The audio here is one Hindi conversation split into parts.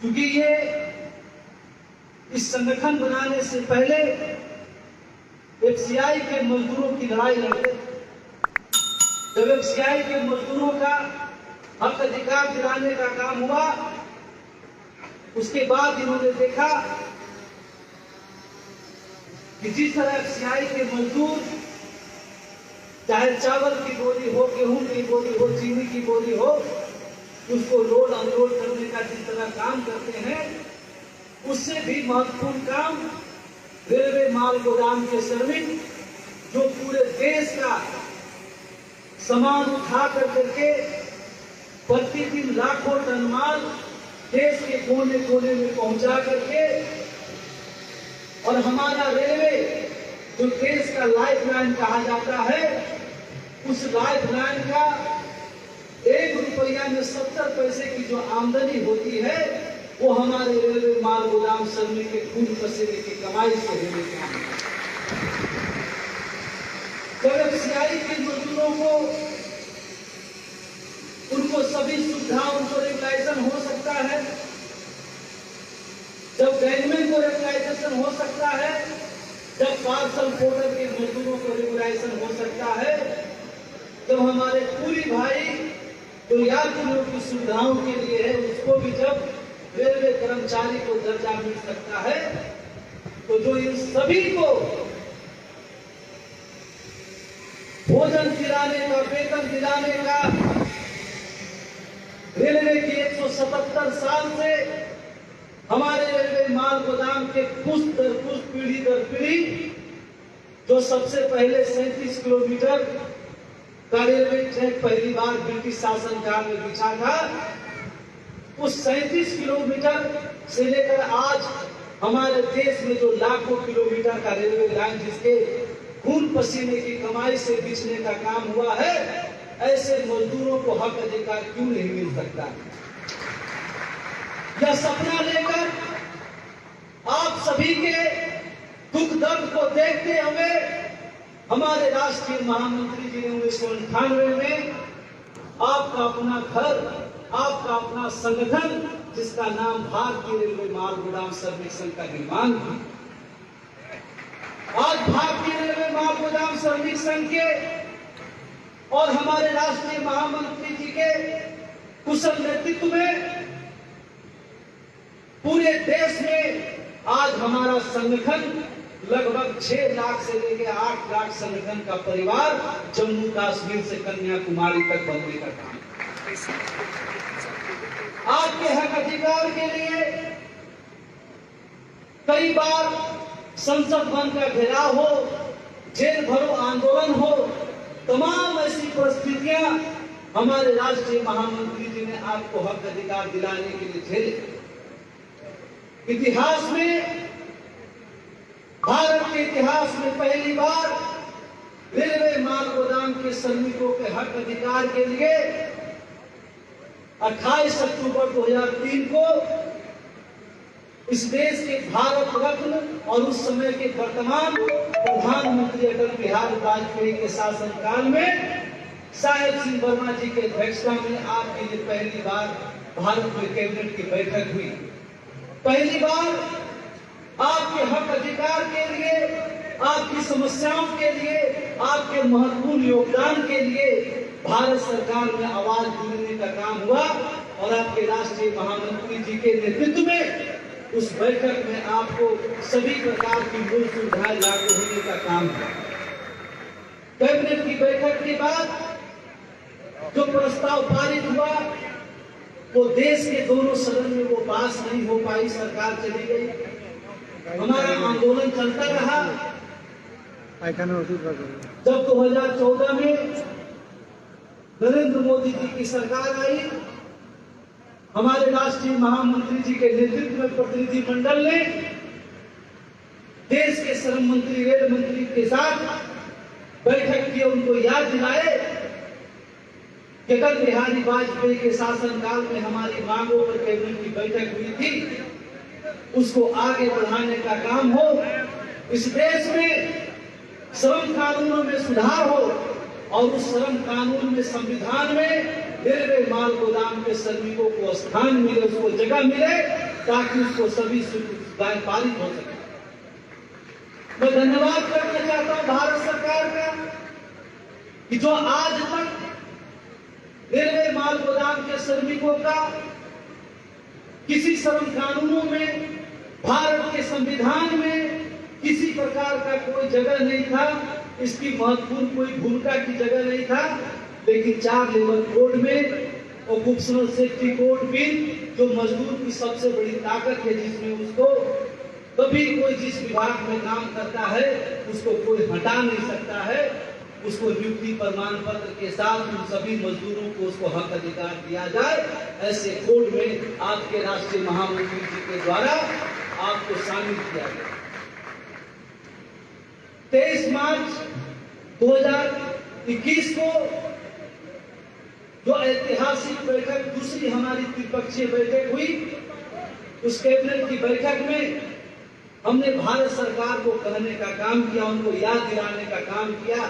क्योंकि ये इस संगठन बनाने से पहले एफसीआई के मजदूरों की लड़ाई लड़ते। जब एफसीआई के मजदूरों का हक अधिकार दिलाने का काम हुआ, उसके बाद इन्होंने देखा कि जिस तरह एफसीआई के मजदूर चाहे चावल की बोरी हो, गेहूं की बोरी हो, चीनी की बोरी हो, उसको लोड अनलोड करने का जिस तरह काम करते हैं, उससे भी महत्वपूर्ण काम रेलवे माल गोदाम के श्रमिक जो पूरे देश का सामान उठा करके प्रतिदिन लाखों टन माल देश के कोने कोने में पहुंचा करके, और हमारा रेलवे जो देश का लाइफलाइन कहा जाता है, उस लाइफलाइन का 1 रुपया में 70 पैसे की जो आमदनी होती है, वो हमारे रेलवे माल गोदाम श्रमिक के खून पसीने की कमाई से रेलवे के जब एफसीआई के मजदूरों को उनको सभी सुविधा, उनको रेगुलाइजेशन हो सकता है, जब गैंगमैन को रेगुलाइजेशन हो सकता है, जब पार्सल पोर्टर के मजदूरों को रेगुलाइजेशन हो सकता है, जब हमारे पूरी भाई जो यात्रियों की सुविधाओं के लिए है, उसको भी जब रेलवे कर्मचारी को दर्जा मिल सकता है, तो जो इन सभी को भोजन दिलाने का, वेतन दिलाने का, रेलवे की 177 साल से हमारे रेलवे माल गोदाम के पुष्ट दर पुष्ट, पीढ़ी दर पीढ़ी, जो सबसे पहले 37 किलोमीटर का रेलवे ट्रैक पहली बार ब्रिटिश शासनकाल में बिछा था, उस 37 किलोमीटर से लेकर आज हमारे देश में जो लाखों किलोमीटर का रेलवे लाइन जिसके खून पसीने की कमाई से बिछने का काम हुआ है, ऐसे मजदूरों को हक अधिकार क्यों नहीं मिल सकता? यह सपना लेकर आप सभी के दुख दर्द को देखते हुए हमारे राष्ट्रीय महामंत्री जी ने 1998 में आपका अपना घर, आपका अपना संगठन, जिसका नाम भारतीय रेलवे माल गोदाम श्रमिक संघ का निर्माण किया। आज भारतीय रेलवे माल गोदाम श्रमिक संघ के और हमारे राष्ट्रीय महामंत्री जी के कुशल नेतृत्व में पूरे देश में आज हमारा संगठन लगभग 6 लाख से लेकर 8 लाख संगठन का परिवार जम्मू कश्मीर से कन्याकुमारी तक बनने का काम। आपके हक अधिकार के लिए कई बार संसद भवन का घेराव हो, जेल भरो आंदोलन हो, तमाम ऐसी परिस्थितियां हमारे राष्ट्रीय महामंत्री जी ने आपको हक अधिकार दिलाने के लिए झेले। इतिहास में, भारत के इतिहास में पहली बार रेलवे माल गोदाम के श्रमिकों के हक अधिकार के लिए 28 अक्टूबर 2003 को इस देश के भारत रत्न और उस समय के वर्तमान प्रधानमंत्री अटल बिहारी वाजपेयी के शासनकाल में साहेब सिंह वर्मा जी के अध्यक्षता में आपके लिए पहली बार भारत में कैबिनेट की बैठक हुई। पहली बार आपके हक अधिकार के लिए, आपकी समस्याओं के लिए, आपके महत्वपूर्ण योगदान के लिए भारत सरकार में आवाज बुलंदी का काम हुआ और आपके राष्ट्रीय महामंत्री जी के नेतृत्व में उस बैठक में आपको सभी प्रकार की मूल सुविधाएं लागू होने का काम हुआ। कैबिनेट की बैठक के बाद जो प्रस्ताव पारित हुआ, वो देश के दोनों सदन में वो पास नहीं हो पाई, सरकार चली गई। हमारा आंदोलन चलता रहा। जब 2014 में नरेंद्र मोदी जी की सरकार आई, हमारे राष्ट्रीय महामंत्री जी के नेतृत्व में प्रतिनिधिमंडल ने देश के श्रम मंत्री, रेल मंत्री के साथ बैठक की। उनको याद दिलाए कि अटल बिहारी वाजपेयी के शासनकाल में हमारी मांगों पर कैबिनेट की बैठक हुई थी, उसको आगे बढ़ाने का काम हो, इस देश में श्रम कानूनों में सुधार हो और उस श्रम कानून में, संविधान में रेलवे माल गोदाम के श्रमिकों को स्थान मिले, उसको जगह मिले। ताकि उसको सभी सुविधाएं पारित हो सके। मैं धन्यवाद करना चाहता हूं भारत सरकार का कि जो आज तक रेलवे माल गोदाम के श्रमिकों का किसी श्रम कानूनों में, भारत के संविधान में किसी प्रकार का कोई जगह नहीं था, इसकी महत्वपूर्ण कोई भूमिका की जगह नहीं था, लेकिन 4 लेबर कोड में ऑक्यूपेशनल सेफ्टी कोड बिल जो मजदूर की सबसे बड़ी ताकत है, जिसमें उसको कभी कोई जिस विभाग में काम करता है उसको कोई हटा नहीं सकता है, उसको नियुक्ति प्रमाण पत्र के साथ उन सभी मजदूरों को उसको हक अधिकार दिया जाए, ऐसे कोड में आपके राष्ट्रीय महामंत्री जी के द्वारा आपको शामिल किया गया। 23 मार्च 2021 को जो ऐतिहासिक बैठक, दूसरी हमारी त्रिपक्षीय बैठक हुई, उस कैबिनेट की बैठक में हमने भारत सरकार को कहने का काम किया, उनको याद दिलाने का काम किया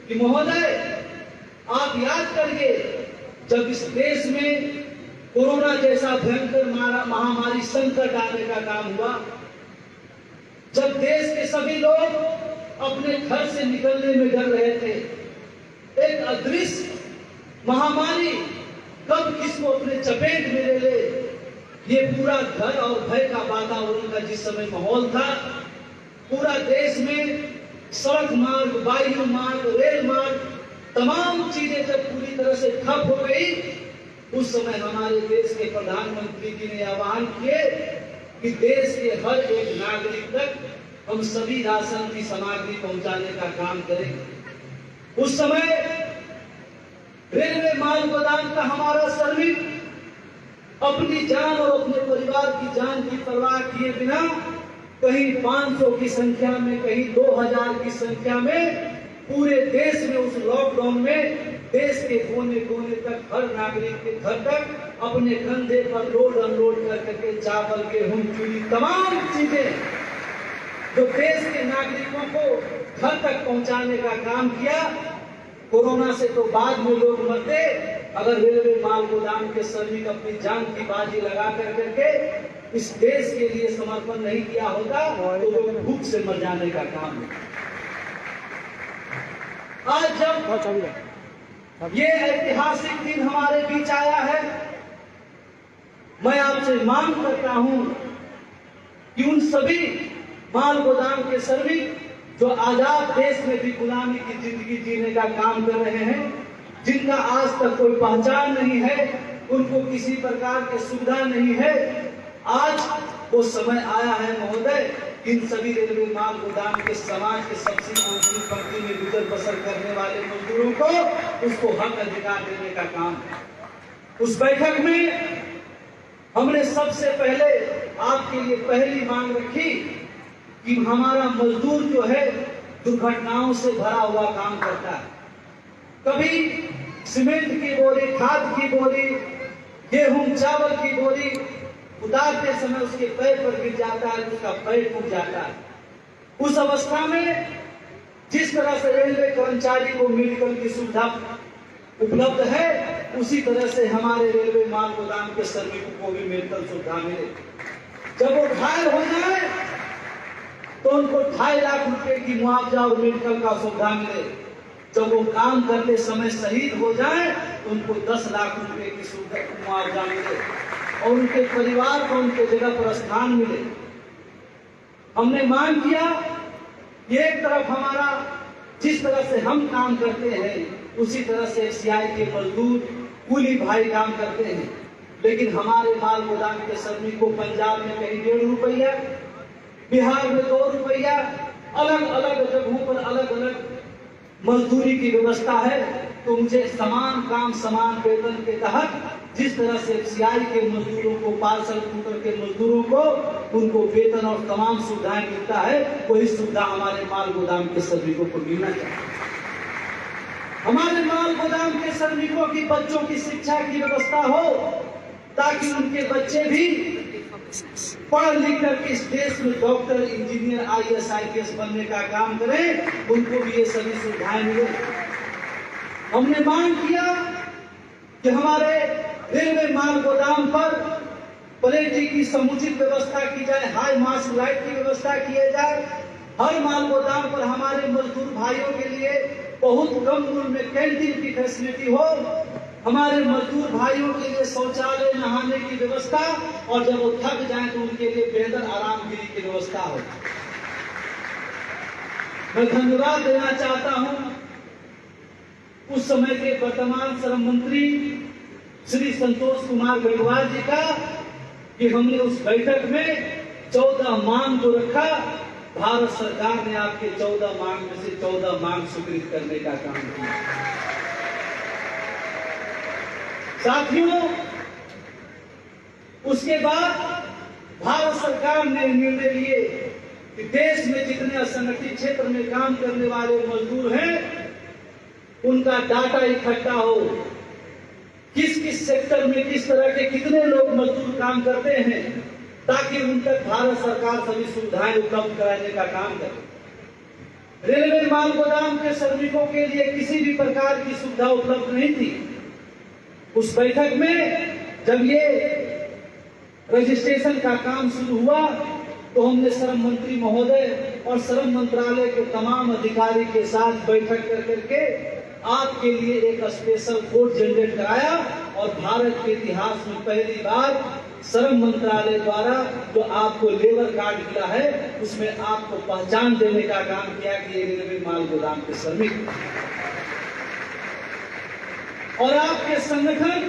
कि महोदय आप याद करिए, जब इस देश में कोरोना जैसा भयंकर महामारी संकट आने का काम हुआ, जब देश के सभी लोग अपने घर से निकलने में डर रहे थे, एक अदृश्य महामारी कब किसको अपने चपेट में ले ले, ये पूरा घर और भय का वातावरण का जिस समय माहौल था, पूरा देश में सड़क मार्ग, वायु मार्ग, रेल मार्ग, तमाम चीजें जब पूरी तरह से ठप हो गई, उस समय हमारे देश के प्रधानमंत्री जी ने आह्वान किए कि देश के हर एक नागरिक तक हम सभी राशन की सामग्री पहुंचाने का काम करेंगे। उस समय रेलवे माल गोदाम का हमारा श्रमिक अपनी जान और अपने परिवार की जान की परवाह किए बिना कहीं 500 की संख्या में, कहीं 2000 की संख्या में पूरे देश में उस लॉकडाउन में देश के कोने कोने तक हर नागरिक के घर तक अपने कंधे पर लोड अनलोड करके चावल, गेहूं, चूड़ी, तमाम चीजें जो देश के नागरिकों को घर तक पहुंचाने का काम किया। कोरोना से तो बाद में लोग मरते, अगर रेलवे माल गोदाम के श्रमिक अपनी जान की बाजी लगा करके इस देश के लिए समर्पण नहीं किया होता तो लोग भूख से मर जाने का काम है। आज जब ये ऐतिहासिक दिन हमारे बीच आया है, मैं आपसे मांग करता हूं कि उन सभी माल गोदाम के श्रमिक जो आजाद देश में भी गुलामी की जिंदगी जीने का काम कर रहे हैं, जिनका आज तक कोई पहचान नहीं है, उनको किसी प्रकार की सुविधा नहीं है, आज वो समय आया है महोदय, इन सभी रेलवे माल गोदाम के समाज के सबसे ऊंची पंक्ति में गुजर बसर करने वाले मजदूरों को उसको हक अधिकार देने का काम है। उस बैठक में हमने सबसे पहले आपके लिए पहली मांग रखी कि हमारा मजदूर जो है दुर्घटनाओं से भरा हुआ काम करता है, कभी सीमेंट की बोरी, खाद की बोरी, गेहूं चावल की बोरी उतारते समय उसके पैर पर गिर जाता है, उसका पैर टूट जाता है। उस अवस्था में जिस तरह से रेलवे कर्मचारी को मेडिकल की सुविधा उपलब्ध है, उसी तरह से हमारे रेलवे माल गोदाम के श्रमिकों को भी मेडिकल सुविधा मिले। जब वो घायल हो जाए तो उनको 2.5 लाख रुपए की मुआवजा और मेडिकल का सुविधा मिले। जब वो काम करते समय शहीद हो जाए तो उनको 10 लाख रुपए की सुविधा मुआवजा मिले और उनके परिवार को उनके जगह पर स्थान मिले। हमने मांग किया कि एक तरफ हमारा जिस तरह से हम काम करते हैं उसी तरह से FCI के मजदूर कूली भाई काम करते हैं, लेकिन हमारे माल गोदाम के श्रमिक को पंजाब में कहीं 1.5 रुपया, बिहार में 2 रुपया, अलग अलग जगहों पर अलग अलग मजदूरी की व्यवस्था है। तो मुझे समान काम समान वेतन के तहत जिस तरह से FCI के मजदूरों को, पार्सल कूटर के मजदूरों को उनको वेतन और तमाम सुविधाएं मिलता है, वही सुविधा हमारे माल गोदाम के श्रमिकों को मिलना चाहिए। हमारे माल गोदाम के श्रमिकों की बच्चों की शिक्षा की व्यवस्था हो ताकि उनके बच्चे भी पढ़ लिख कर इस देश में डॉक्टर, इंजीनियर, IAS, IPS बनने का काम करें, उनको भी ये सभी सुविधाएं मिले। हमने मांग किया कि हमारे रेलवे माल गोदाम पर पलेटी की समुचित व्यवस्था की जाए, हाई मास्क लाइट की व्यवस्था किया जाए, हर माल गोदाम पर हमारे मजदूर भाइयों के लिए बहुत कम मूल्य में कैंटीन की फैसिलिटी हो, हमारे मजदूर भाइयों के लिए शौचालय नहाने की व्यवस्था, और जब वो थक जाएं तो उनके लिए बेहतर आरामगिरी की व्यवस्था हो। मैं धन्यवाद देना चाहता हूं उस समय के वर्तमान श्रम मंत्री श्री संतोष कुमार गंगवार जी का, कि हमने उस बैठक में 14 मांग को रखा। भारत सरकार ने आपके 14 मांग में से 14 मांग स्वीकृत करने का काम किया। साथियों, उसके बाद भारत सरकार ने निर्णय लिए कि देश में जितने असंगठित क्षेत्र में काम करने वाले मजदूर हैं, उनका डाटा इकट्ठा हो, किस किस सेक्टर में किस तरह के कितने लोग मजदूर काम करते हैं, ताकि उन तक भारत सरकार सभी सुविधाएं उपलब्ध कराने का काम करे। रेलवे माल गोदाम के श्रमिकों के लिए किसी भी प्रकार की सुविधा उपलब्ध नहीं थी। उस बैठक में जब ये रजिस्ट्रेशन का काम शुरू हुआ तो हमने श्रम मंत्री महोदय और श्रम मंत्रालय के तमाम अधिकारी के साथ बैठक कर करके आपके लिए एक स्पेशल कोड जनरेट कराया, और भारत के इतिहास में पहली बार श्रम मंत्रालय द्वारा जो आपको लेबर कार्ड मिला है उसमें आपको पहचान देने का काम किया कि ये रेलवे माल गोदाम के श्रमिक। और आपके संगठन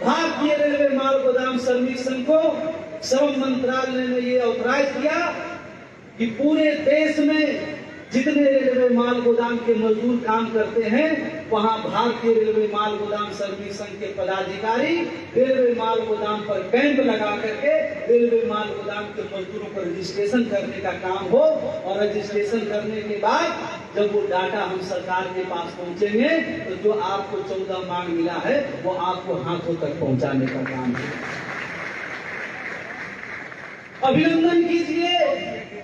भारतीय रेलवे माल गोदाम श्रमिक संघ को श्रम मंत्रालय ने ये ऑथराइज किया कि पूरे देश में जितने रेलवे माल गोदाम के मजदूर काम करते हैं, वहां भारतीय रेलवे माल गोदाम श्रमिक संघ के पदाधिकारी रेलवे माल गोदाम पर कैंप लगा करके रेलवे माल गोदाम के मजदूरों को रजिस्ट्रेशन करने का काम हो, और रजिस्ट्रेशन करने के बाद जब वो डाटा हम सरकार के पास पहुंचेंगे तो जो आपको 14 मांग मिला है वो आपको हाथों तक पहुंचाने का काम है। अभिनंदन कीजिए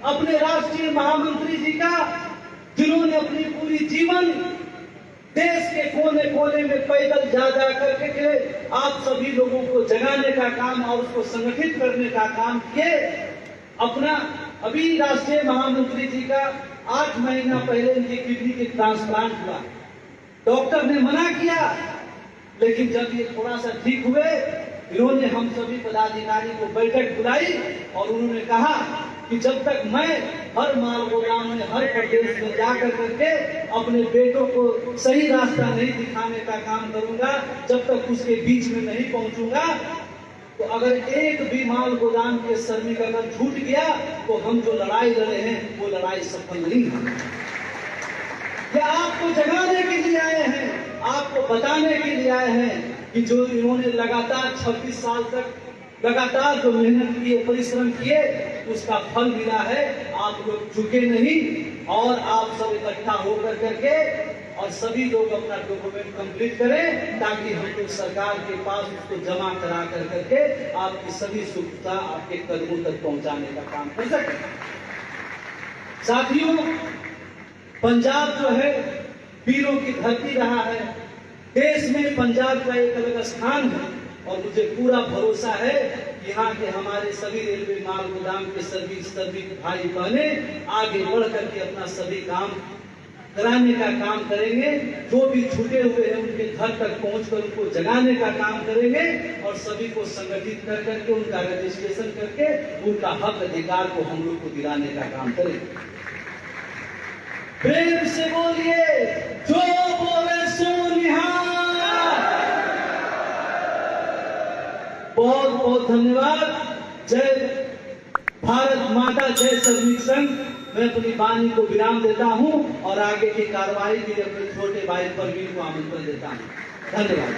अपने राष्ट्रीय महामंत्री जी का, जिन्होंने अपनी पूरी जीवन देश के कोने कोने में पैदल जा करके आप सभी लोगों को जगाने का काम और उसको संगठित करने का काम किए। अपना अभी राष्ट्रीय महामंत्री जी का 8 महीना पहले इनकी किडनी की ट्रांसप्लांट हुआ। डॉक्टर ने मना किया, लेकिन जब ये थोड़ा सा ठीक हुए, इन्होंने हम सभी पदाधिकारी को बैठक बुलाई और उन्होंने कहा कि जब तक मैं हर माल गोदाम में हर प्रदेश में जाकर करके अपने बेटों को सही रास्ता नहीं दिखाने का काम करूंगा, जब तक उसके बीच में नहीं पहुंचूंगा, तो अगर एक भी माल गोदाम के श्रमिक अगर छूट गया तो हम जो लड़ाई लड़े हैं वो लड़ाई सफल नहीं होगी। क्या आपको जगाने के लिए आए हैं, आपको बताने के लिए आए हैं कि जो इन्होंने लगातार 26 साल तक लगातार जो मेहनत किए, परिश्रम किए, उसका फल मिला है। आप लोग झुके नहीं, और आप सब इकट्ठा होकर करके और सभी लोग अपना डॉक्यूमेंट कंप्लीट करें, ताकि हम लोग सरकार के पास उसको जमा करा कर करके आपकी सभी सुविधा आपके कदमों तक पहुंचाने का काम कर सके। साथियों, पंजाब जो है वीरों की धरती रहा है। देश में पंजाब का एक अलग स्थान है, और मुझे पूरा भरोसा है यहाँ के हमारे सभी रेलवे माल गोदाम के सभी भाई बहने आगे बढ़ करके अपना सभी काम कराने का काम करेंगे। जो भी छूटे हुए हैं उनके घर तक पहुंचकर उनको जगाने का काम करेंगे, और सभी को संगठित कर करके उनका रजिस्ट्रेशन करके उनका हक अधिकार को हम लोग को दिलाने का काम करेंगे। प्रेम से बोलिए, जो बोले सो निहाल। बहुत बहुत धन्यवाद। जय भारत माता, जय श्रमिक संघ। मैं अपनी वाणी को विराम देता हूं और आगे की कार्रवाई के लिए अपने छोटे भाई परवीन को आमंत्रण देता हूं। धन्यवाद।